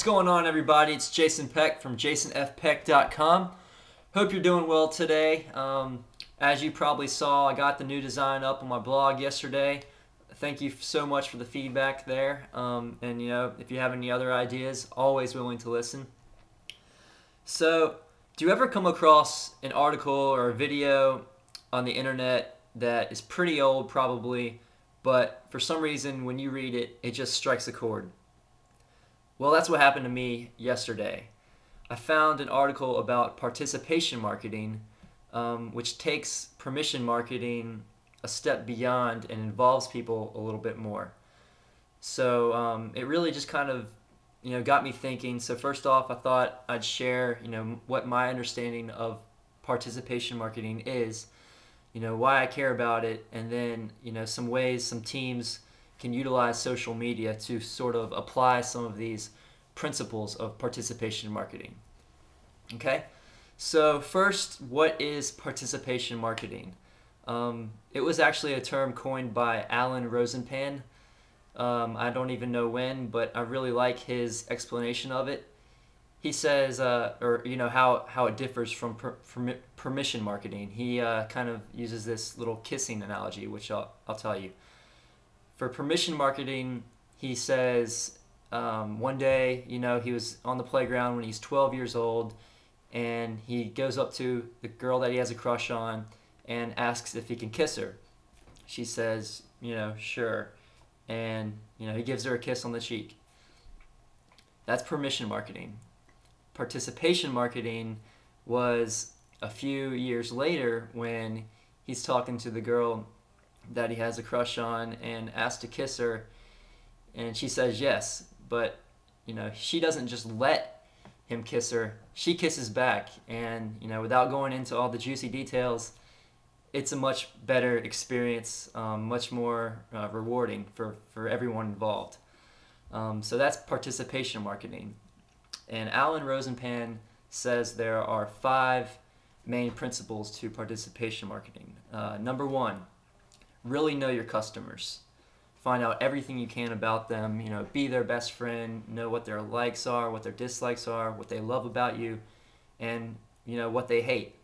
going on, everybody? It's Jason Peck from jasonfpeck.com. Hope you're doing well today. As you probably saw, I got the new design up on my blog yesterday. Thank you so much for the feedback there. And if you have any other ideas, always willing to listen. So, do you ever come across an article or a video on the internet that is pretty old probably, but for some reason when you read it, it just strikes a chord? Well, that's what happened to me yesterday. I found an article about participation marketing, which takes permission marketing a step beyond and involves people a little bit more. So it really just kind of got me thinking. So first off, I thought I'd share what my understanding of participation marketing is, why I care about it, and then some ways some teams can utilize social media to sort of apply some of these principles of participation marketing. Okay, so first, what is participation marketing? It was actually a term coined by Alan Rosenpan. I don't even know when, but I really like his explanation of it. He says, how it differs from permission marketing. He kind of uses this little kissing analogy, which I'll tell you. For permission marketing, he says one day, he was on the playground when he's 12 years old, and he goes up to the girl that he has a crush on and asks if he can kiss her. She says, sure. And, he gives her a kiss on the cheek. That's permission marketing. Participation marketing was a few years later when he's talking to the girl that he has a crush on and asks to kiss her, and she says yes, but she doesn't just let him kiss her, she kisses back, and without going into all the juicy details, it's a much better experience, much more rewarding for everyone involved. So that's participation marketing. And Alan Rosenpan says there are 5 main principles to participation marketing. Number 1, really know your customers. Find out everything you can about them, be their best friend, know what their likes are, what their dislikes are, what they love about you, and what they hate.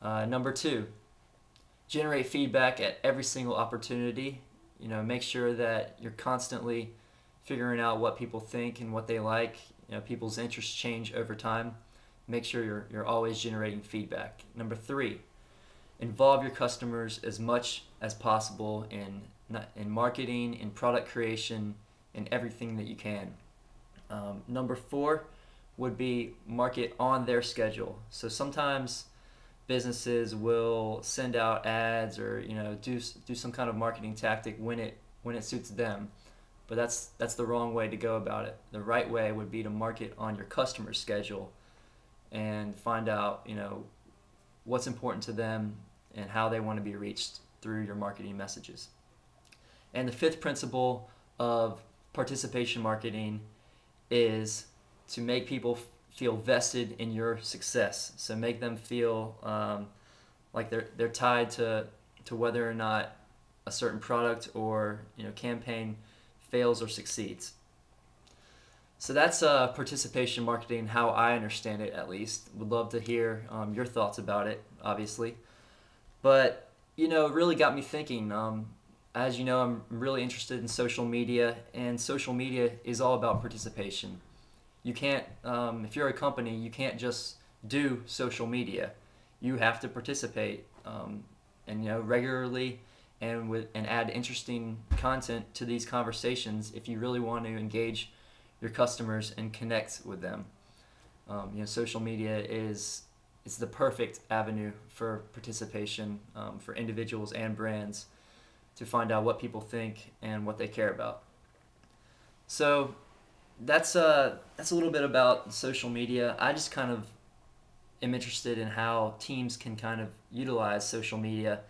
Number 2, generate feedback at every single opportunity. Make sure that you're constantly figuring out what people think and what they like. People's interests change over time. Make sure you're always generating feedback. Number 3, involve your customers as much as possible in marketing, in product creation, in everything that you can. Number 4 would be market on their schedule. So sometimes businesses will send out ads or do some kind of marketing tactic when it suits them, but that's the wrong way to go about it. The right way would be to market on your customer's schedule and find out what's important to them and how they want to be reached through your marketing messages. And the 5th principle of participation marketing is to make people feel vested in your success. So make them feel like they're tied to whether or not a certain product or campaign fails or succeeds. So that's participation marketing, how I understand it at least. Would love to hear your thoughts about it, obviously. But it really got me thinking. As you know, I'm really interested in social media, and social media is all about participation. You can't, if you're a company, you can't just do social media. You have to participate, and regularly, and add interesting content to these conversations if you really want to engage your customers and connect with them. Social media is the perfect avenue for participation for individuals and brands to find out what people think and what they care about. So that's a little bit about social media. I just kind of am interested in how teams can kind of utilize social media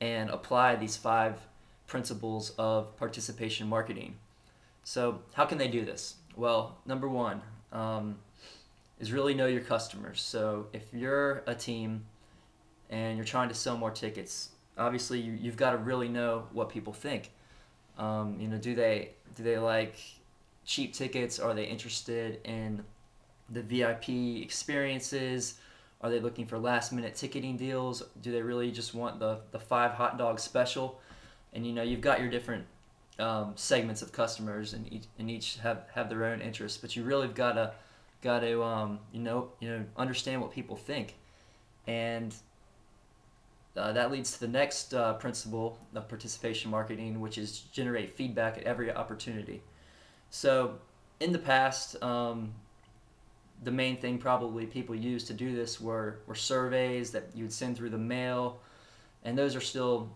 and apply these 5 principles of participation marketing. So how can they do this? Well, number 1 is really know your customers. So if you're a team and you're trying to sell more tickets, obviously you've got to really know what people think. Do they like cheap tickets? Are they interested in the VIP experiences? Are they looking for last minute ticketing deals? Do they really just want the 5 hot dog special? And you've got your different segments of customers, and each have their own interests. But you really got to understand what people think, and that leads to the next principle of participation marketing, which is generate feedback at every opportunity. So in the past, the main thing probably people used to do this were surveys that you'd send through the mail, and those are still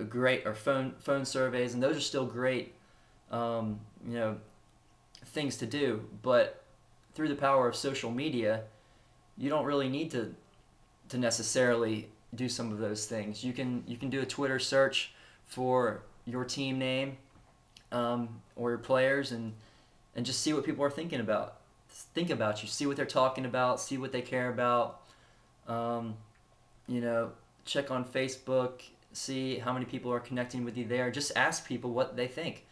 great, or phone surveys, and those are still great things to do. But through the power of social media, you don't really need to necessarily do some of those things. You can do a Twitter search for your team name, or your players, and just see what people are thinking about. Think about you, see what they're talking about, see what they care about. Check on Facebook, see how many people are connecting with you there. Just ask people what they think.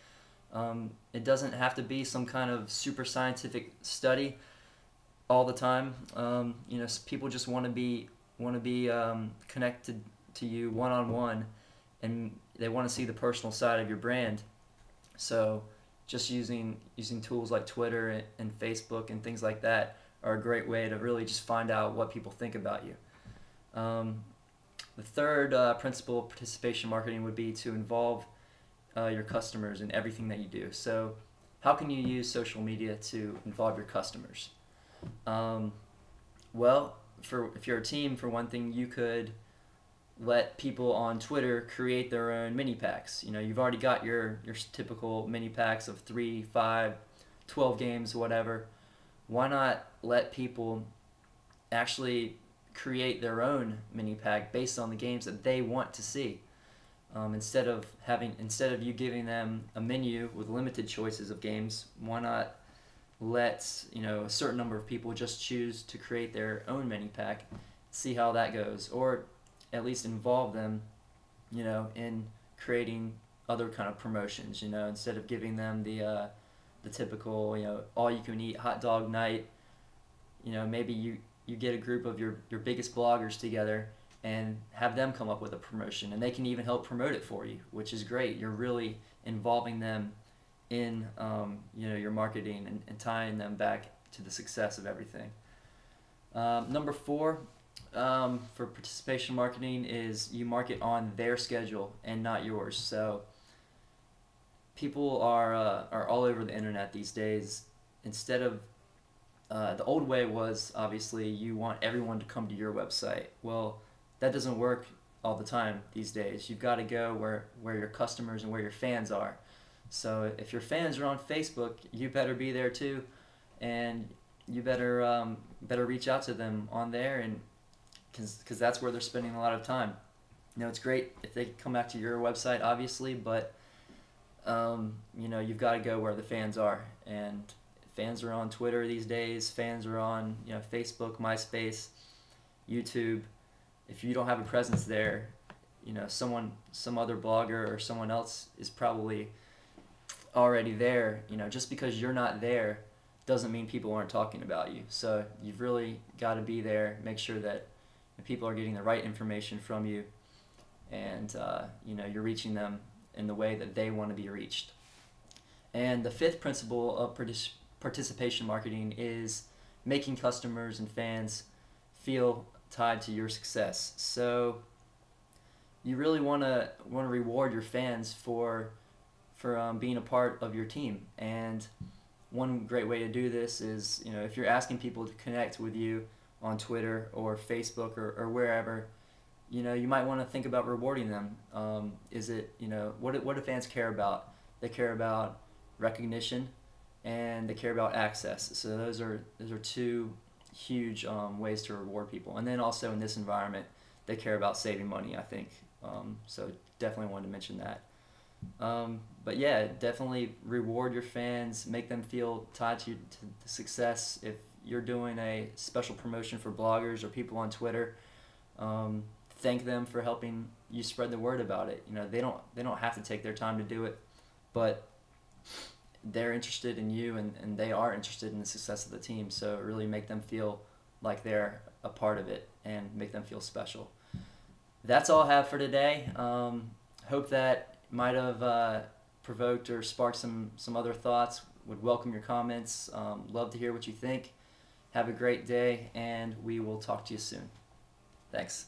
It doesn't have to be some kind of super scientific study all the time. People just want to be connected to you one on one, and they want to see the personal side of your brand. So just using tools like Twitter and Facebook and things like that are a great way to really just find out what people think about you. The third principle of participation marketing would be to involve your customers in everything that you do. So how can you use social media to involve your customers? Well, if you're a team, for one thing, you could let people on Twitter create their own mini packs. You've already got your typical mini packs of 3, 5, 12 games, whatever. Why not let people actually create their own mini pack based on the games that they want to see? Instead of you giving them a menu with limited choices of games, why not let a certain number of people just choose to create their own mini pack, see how that goes, or at least involve them in creating other kind of promotions. Instead of giving them the typical all you can eat hot dog night, maybe you get a group of your biggest bloggers together and have them come up with a promotion, and they can even help promote it for you, which is great. You're really involving them in your marketing, and tying them back to the success of everything. Number 4 for participation marketing is you market on their schedule and not yours. So people are all over the internet these days. Instead of the old way was obviously you want everyone to come to your website. Well, that doesn't work all the time these days. You've got to go where your customers and where your fans are. So if your fans are on Facebook, you better be there too, and you better reach out to them on there, and because that's where they're spending a lot of time. It's great if they come back to your website, obviously, but you've got to go where the fans are, and fans are on Twitter these days. Fans are on Facebook, MySpace, YouTube. If you don't have a presence there, some other blogger or someone else is probably already there. Just because you're not there doesn't mean people aren't talking about you. So you've really got to be there, make sure that people are getting the right information from you, and you're reaching them in the way that they want to be reached. And the 5th principle of participation marketing is making customers and fans feel tied to your success. So you really want to reward your fans for being a part of your team. And one great way to do this is, if you're asking people to connect with you on Twitter or Facebook or wherever, you might want to think about rewarding them. Is it, what do fans care about? They care about recognition, and they care about access. So those are 2 huge ways to reward people. And then also in this environment, they care about saving money, I think. So definitely wanted to mention that. But yeah, definitely reward your fans, make them feel tied to the success. If you're doing a special promotion for bloggers or people on Twitter, thank them for helping you spread the word about it. They don't have to take their time to do it, but they're interested in you, and they are interested in the success of the team. So really make them feel like they're a part of it and make them feel special. That's all I have for today. Hope that might have provoked or sparked some other thoughts. Would welcome your comments. Love to hear what you think. Have a great day, and we will talk to you soon. Thanks.